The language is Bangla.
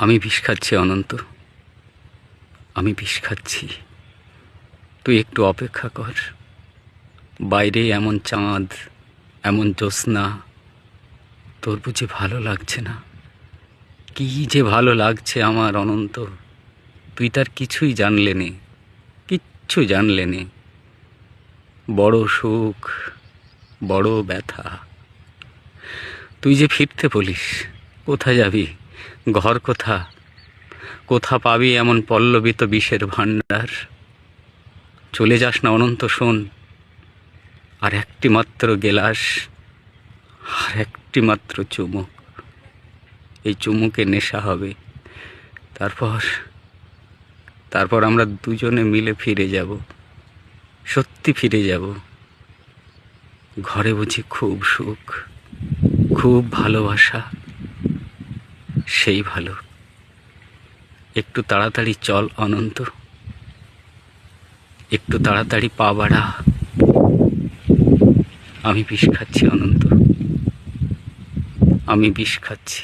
আমি বিষ খাচ্ছি অনন্ত, আমি বিষ খাচ্ছি। তুই একটু অপেক্ষা কর। বাইরে এমন চাঁদ, এমন জ্যোৎস্না, তোর বুঝি ভালো লাগছে না? কি যে ভালো লাগছে আমার অনন্ত, তুই তার কিছুই জানলে নে, কিচ্ছু জানলে নে। বড় সুখ, বড় ব্যথা। তুই যে ফিরতে বলিস, কোথা যাবি? ঘর কোথা? কোথা পাবি এমন পল্লবিত বিষের ভাণ্ডার? চলে যাস না অনন্ত, শোন। আর একটি মাত্র গেলাস, আর একটি মাত্র চুমুক। এই চুমুকে নেশা হবে। তারপর আমরা দুজনে মিলে ফিরে যাব, সত্যি ফিরে যাব। ঘরে বুঝি খুব সুখ, খুব ভালোবাসা, সেই ভালো। একটু তাড়াতাড়ি চল অনন্ত, একটু তাড়াতাড়ি পা বাড়া। আমি বিষ খাচ্ছি অনন্ত, আমি বিষ খাচ্ছি।